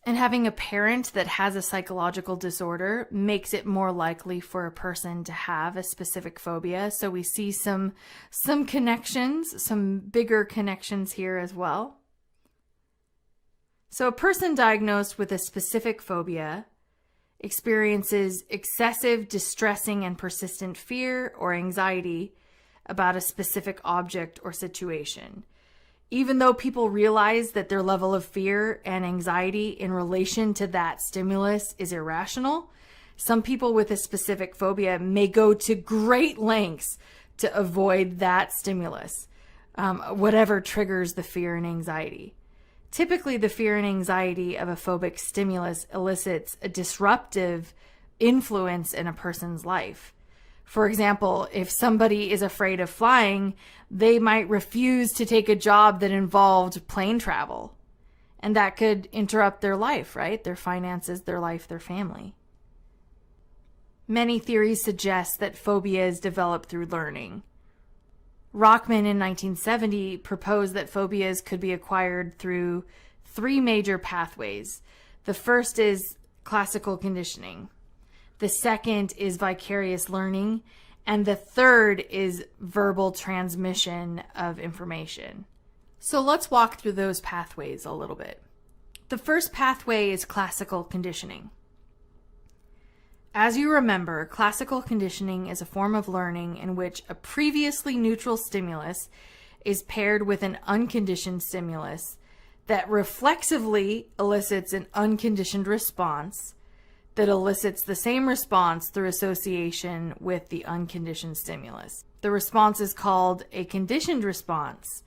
[SPEAKER 1] And having a parent that has a psychological disorder makes it more likely for a person to have a specific phobia. So we see some connections, some bigger connections here as well. So a person diagnosed with a specific phobia experiences excessive, distressing, and persistent fear or anxiety about a specific object or situation. Even though people realize that their level of fear and anxiety in relation to that stimulus is irrational, some people with a specific phobia may go to great lengths to avoid that stimulus, whatever triggers the fear and anxiety. Typically, the fear and anxiety of a phobic stimulus elicits a disruptive influence in a person's life. For example, if somebody is afraid of flying, they might refuse to take a job that involved plane travel. And that could interrupt their life, right? Their finances, their life, their family. Many theories suggest that phobias develop through learning. Rockman in 1970 proposed that phobias could be acquired through 3 major pathways. The first is classical conditioning. The second is vicarious learning. And the third is verbal transmission of information. So let's walk through those pathways a little bit. The first pathway is classical conditioning. As you remember, classical conditioning is a form of learning in which a previously neutral stimulus is paired with an unconditioned stimulus that reflexively elicits an unconditioned response that elicits the same response through association with the unconditioned stimulus. The response is called a conditioned response.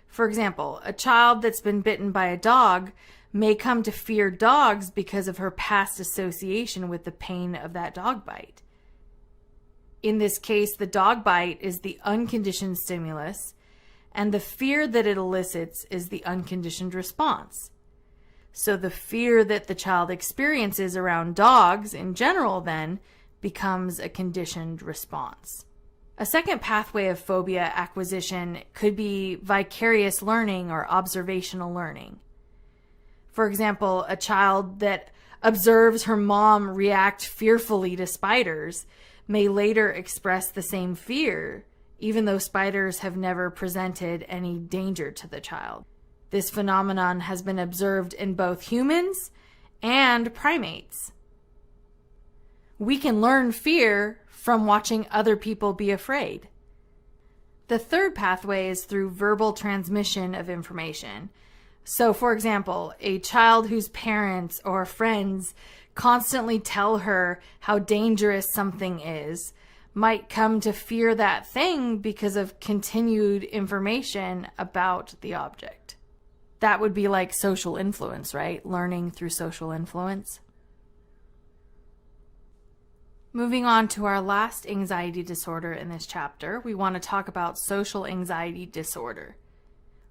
[SPEAKER 1] For example, a child that's been bitten by a dog may come to fear dogs because of her past association with the pain of that dog bite. In this case, the dog bite is the unconditioned stimulus, and the fear that it elicits is the unconditioned response. So the fear that the child experiences around dogs in general then becomes a conditioned response. A second pathway of phobia acquisition could be vicarious learning or observational learning. For example, a child that observes her mom react fearfully to spiders may later express the same fear, even though spiders have never presented any danger to the child. This phenomenon has been observed in both humans and primates. We can learn fear from watching other people be afraid. The third pathway is through verbal transmission of information. So, for example, a child whose parents or friends constantly tell her how dangerous something is might come to fear that thing because of continued information about the object. That would be like social influence, right? Learning through social influence. Moving on to our last anxiety disorder in this chapter, we want to talk about social anxiety disorder,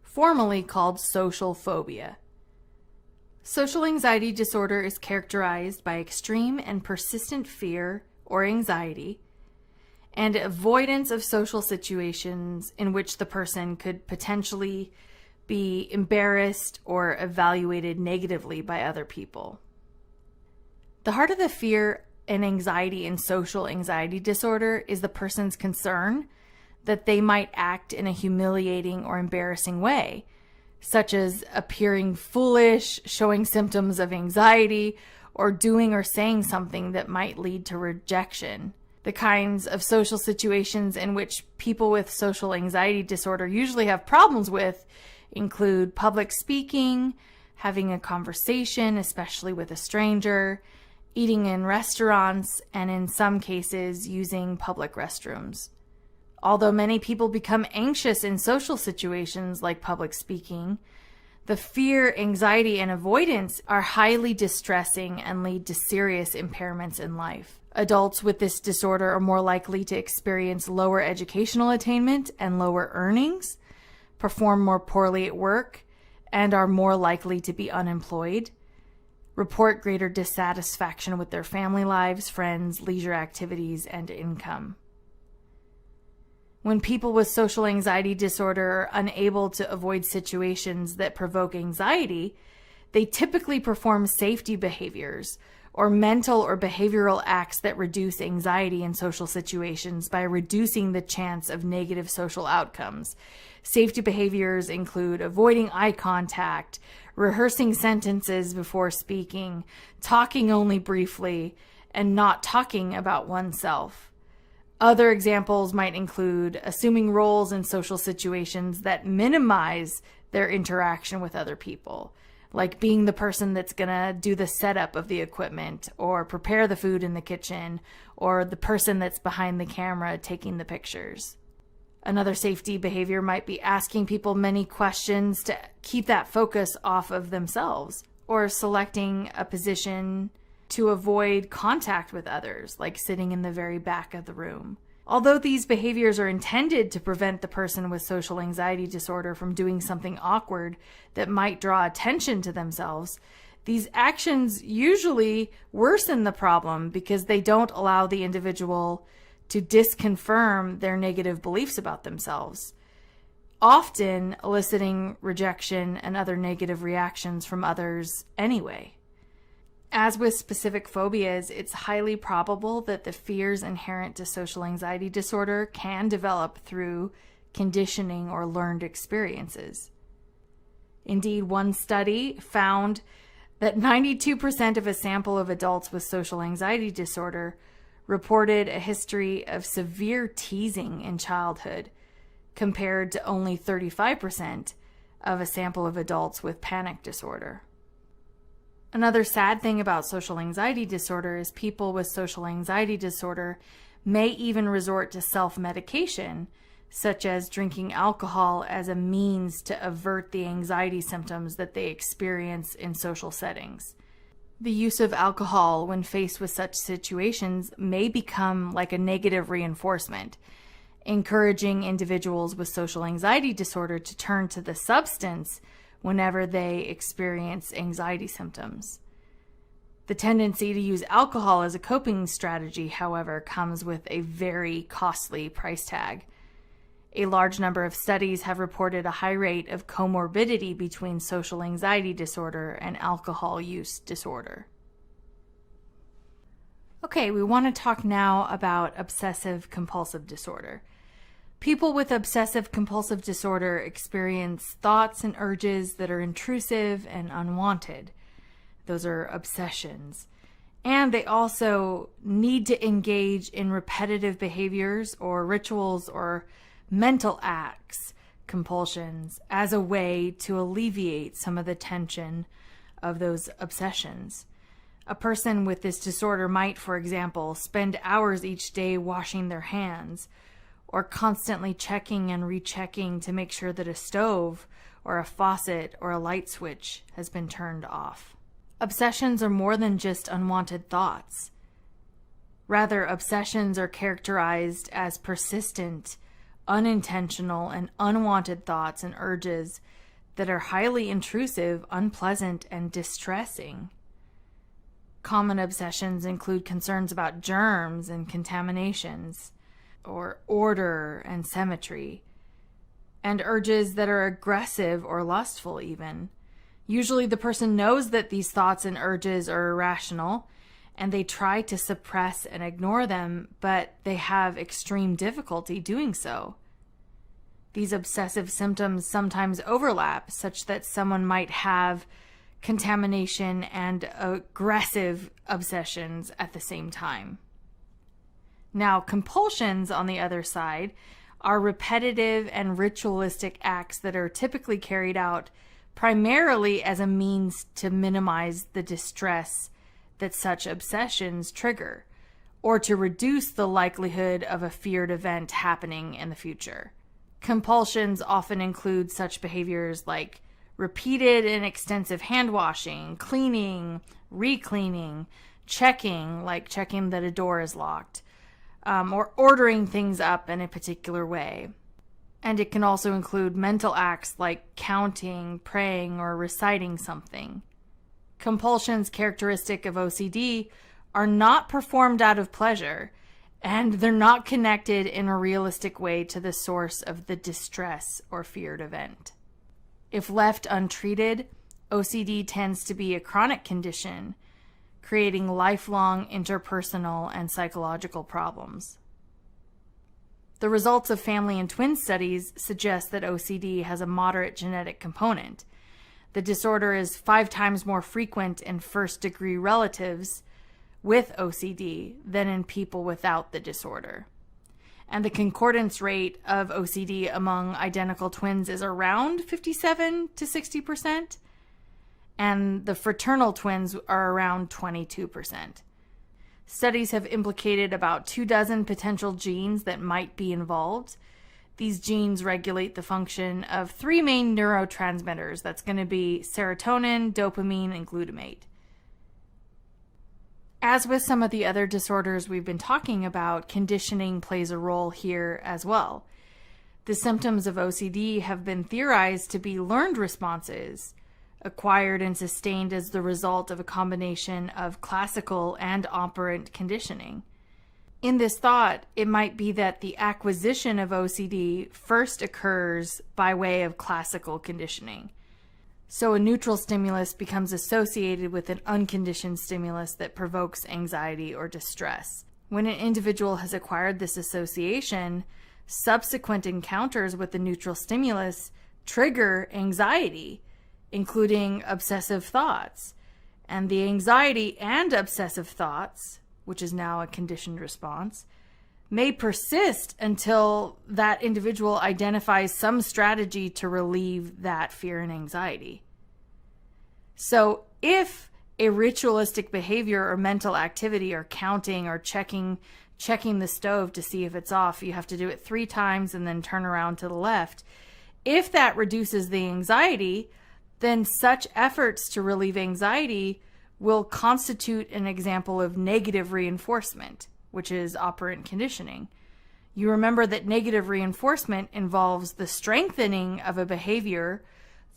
[SPEAKER 1] formerly called social phobia. Social anxiety disorder is characterized by extreme and persistent fear or anxiety and avoidance of social situations in which the person could potentially be embarrassed or evaluated negatively by other people. The heart of the fear and anxiety in social anxiety disorder is the person's concern that they might act in a humiliating or embarrassing way, such as appearing foolish, showing symptoms of anxiety, or doing or saying something that might lead to rejection. The kinds of social situations in which people with social anxiety disorder usually have problems with include public speaking, having a conversation, especially with a stranger, eating in restaurants, and in some cases, using public restrooms. Although many people become anxious in social situations like public speaking, the fear, anxiety, and avoidance are highly distressing and lead to serious impairments in life. Adults with this disorder are more likely to experience lower educational attainment and lower earnings, perform more poorly at work, and are more likely to be unemployed, report greater dissatisfaction with their family lives, friends, leisure activities, and income. When people with social anxiety disorder are unable to avoid situations that provoke anxiety, they typically perform safety behaviors or mental or behavioral acts that reduce anxiety in social situations by reducing the chance of negative social outcomes. Safety behaviors include avoiding eye contact, rehearsing sentences before speaking, talking only briefly, and not talking about oneself. Other examples might include assuming roles in social situations that minimize their interaction with other people, like being the person that's going to do the setup of the equipment or prepare the food in the kitchen, or the person that's behind the camera taking the pictures. Another safety behavior might be asking people many questions to keep that focus off of themselves, or selecting a position to avoid contact with others, like sitting in the very back of the room. Although these behaviors are intended to prevent the person with social anxiety disorder from doing something awkward that might draw attention to themselves, these actions usually worsen the problem because they don't allow the individual to disconfirm their negative beliefs about themselves, often eliciting rejection and other negative reactions from others anyway. As with specific phobias, it's highly probable that the fears inherent to social anxiety disorder can develop through conditioning or learned experiences. Indeed, one study found that 92% of a sample of adults with social anxiety disorder reported a history of severe teasing in childhood, compared to only 35% of a sample of adults with panic disorder. Another sad thing about social anxiety disorder is people with social anxiety disorder may even resort to self-medication, such as drinking alcohol as a means to avert the anxiety symptoms that they experience in social settings. The use of alcohol when faced with such situations may become like a negative reinforcement, encouraging individuals with social anxiety disorder to turn to the substance whenever they experience anxiety symptoms. The tendency to use alcohol as a coping strategy, however, comes with a very costly price tag. A large number of studies have reported a high rate of comorbidity between social anxiety disorder and alcohol use disorder. Okay, we want to talk now about obsessive compulsive disorder. People with obsessive compulsive disorder experience thoughts and urges that are intrusive and unwanted. Those are obsessions. And they also need to engage in repetitive behaviors or rituals or mental acts, compulsions, as a way to alleviate some of the tension of those obsessions. A person with this disorder might, for example, spend hours each day washing their hands, or constantly checking and rechecking to make sure that a stove or a faucet or a light switch has been turned off. Obsessions are more than just unwanted thoughts. Rather, obsessions are characterized as persistent, unintentional, and unwanted thoughts and urges that are highly intrusive, unpleasant, and distressing. Common obsessions include concerns about germs and contaminations, or order and symmetry, and urges that are aggressive or lustful even. Usually the person knows that these thoughts and urges are irrational, and they try to suppress and ignore them, but they have extreme difficulty doing so. These obsessive symptoms sometimes overlap, such that someone might have contamination and aggressive obsessions at the same time. Now, compulsions, on the other side, are repetitive and ritualistic acts that are typically carried out primarily as a means to minimize the distress that such obsessions trigger, or to reduce the likelihood of a feared event happening in the future. Compulsions often include such behaviors like repeated and extensive hand washing, cleaning, re-cleaning, checking, like checking that a door is locked, or ordering things up in a particular way. And it can also include mental acts like counting, praying, or reciting something. Compulsions characteristic of OCD are not performed out of pleasure, and they're not connected in a realistic way to the source of the distress or feared event. If left untreated, OCD tends to be a chronic condition, creating lifelong interpersonal and psychological problems. The results of family and twin studies suggest that OCD has a moderate genetic component. The disorder is 5 times more frequent in first-degree relatives with OCD than in people without the disorder. And the concordance rate of OCD among identical twins is around 57 to 60%, and the fraternal twins are around 22%. Studies have implicated about 24 potential genes that might be involved. These genes regulate the function of 3 main neurotransmitters. That's going to be serotonin, dopamine, and glutamate. As with some of the other disorders we've been talking about, conditioning plays a role here as well. The symptoms of OCD have been theorized to be learned responses, acquired and sustained as the result of a combination of classical and operant conditioning. In this thought, it might be that the acquisition of OCD first occurs by way of classical conditioning. So a neutral stimulus becomes associated with an unconditioned stimulus that provokes anxiety or distress. When an individual has acquired this association, subsequent encounters with the neutral stimulus trigger anxiety, including obsessive thoughts. And the anxiety and obsessive thoughts, which is now a conditioned response, may persist until that individual identifies some strategy to relieve that fear and anxiety. So if a ritualistic behavior or mental activity or counting or checking the stove to see if it's off, you have to do it 3 times and then turn around to the left. If that reduces the anxiety, then such efforts to relieve anxiety will constitute an example of negative reinforcement, which is operant conditioning. You remember that negative reinforcement involves the strengthening of a behavior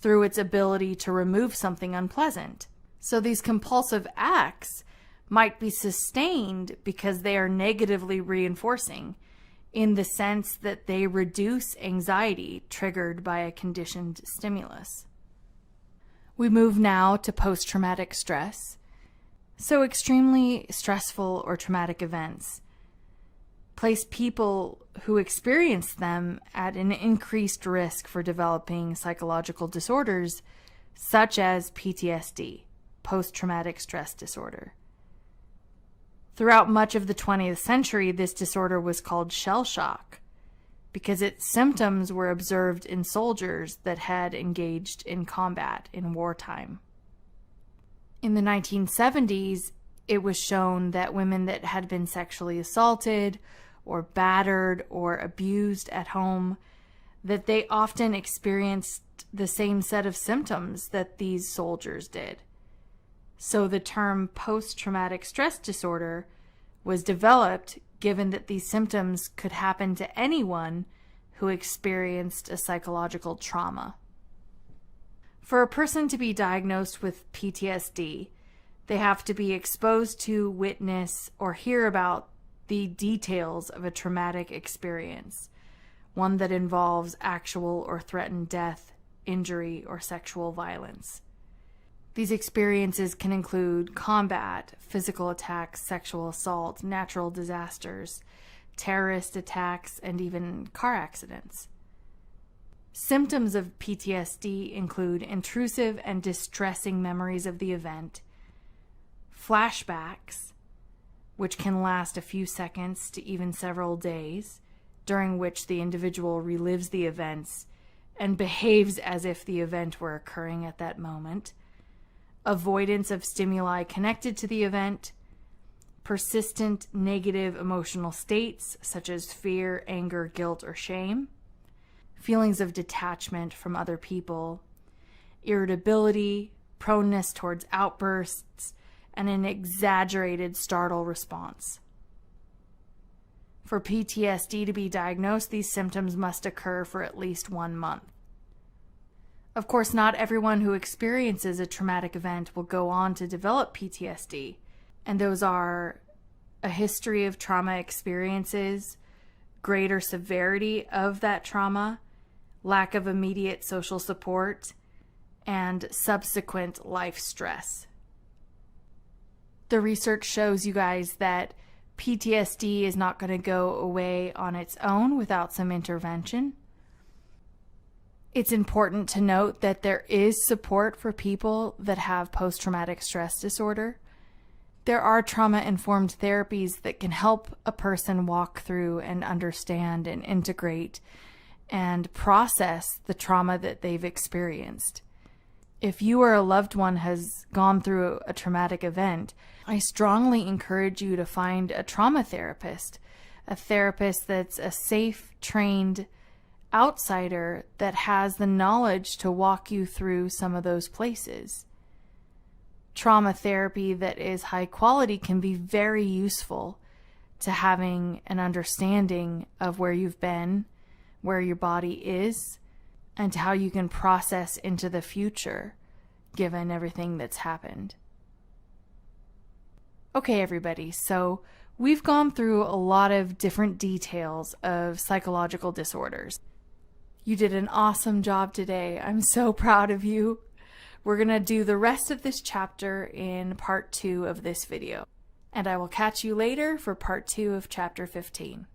[SPEAKER 1] through its ability to remove something unpleasant. So these compulsive acts might be sustained because they are negatively reinforcing, in the sense that they reduce anxiety triggered by a conditioned stimulus. We move now to post-traumatic stress. So extremely stressful or traumatic events place people who experience them at an increased risk for developing psychological disorders such as PTSD, post-traumatic stress disorder. Throughout much of the 20th century, this disorder was called shell shock because its symptoms were observed in soldiers that had engaged in combat in wartime. In the 1970s, it was shown that women that had been sexually assaulted or battered or abused at home, that they often experienced the same set of symptoms that these soldiers did. So the term post-traumatic stress disorder was developed given that these symptoms could happen to anyone who experienced a psychological trauma. For a person to be diagnosed with PTSD, they have to be exposed to, witness, or hear about the details of a traumatic experience, one that involves actual or threatened death, injury, or sexual violence. These experiences can include combat, physical attacks, sexual assault, natural disasters, terrorist attacks, and even car accidents. Symptoms of PTSD include intrusive and distressing memories of the event, flashbacks, which can last a few seconds to even several days, during which the individual relives the events and behaves as if the event were occurring at that moment, avoidance of stimuli connected to the event, persistent negative emotional states such as fear, anger, guilt, or shame, feelings of detachment from other people, irritability, proneness towards outbursts, and an exaggerated startle response. For PTSD to be diagnosed, these symptoms must occur for at least 1 month. Of course, not everyone who experiences a traumatic event will go on to develop PTSD, and those are a history of trauma experiences, greater severity of that trauma, lack of immediate social support, and subsequent life stress. The research shows you guys that PTSD is not going to go away on its own without some intervention. It's important to note that there is support for people that have post-traumatic stress disorder. There are trauma-informed therapies that can help a person walk through and understand and integrate and process the trauma that they've experienced. If you or a loved one has gone through a traumatic event, I strongly encourage you to find a trauma therapist, a therapist that's a safe, trained outsider that has the knowledge to walk you through some of those places. Trauma therapy that is high quality can be very useful to having an understanding of where you've been, where your body is, and how you can process into the future given everything that's happened. Okay, everybody, so we've gone through a lot of different details of psychological disorders. You did an awesome job today. I'm so proud of you. We're going to do the rest of this chapter in part 2 of this video, and I will catch you later for part 2 of chapter 15.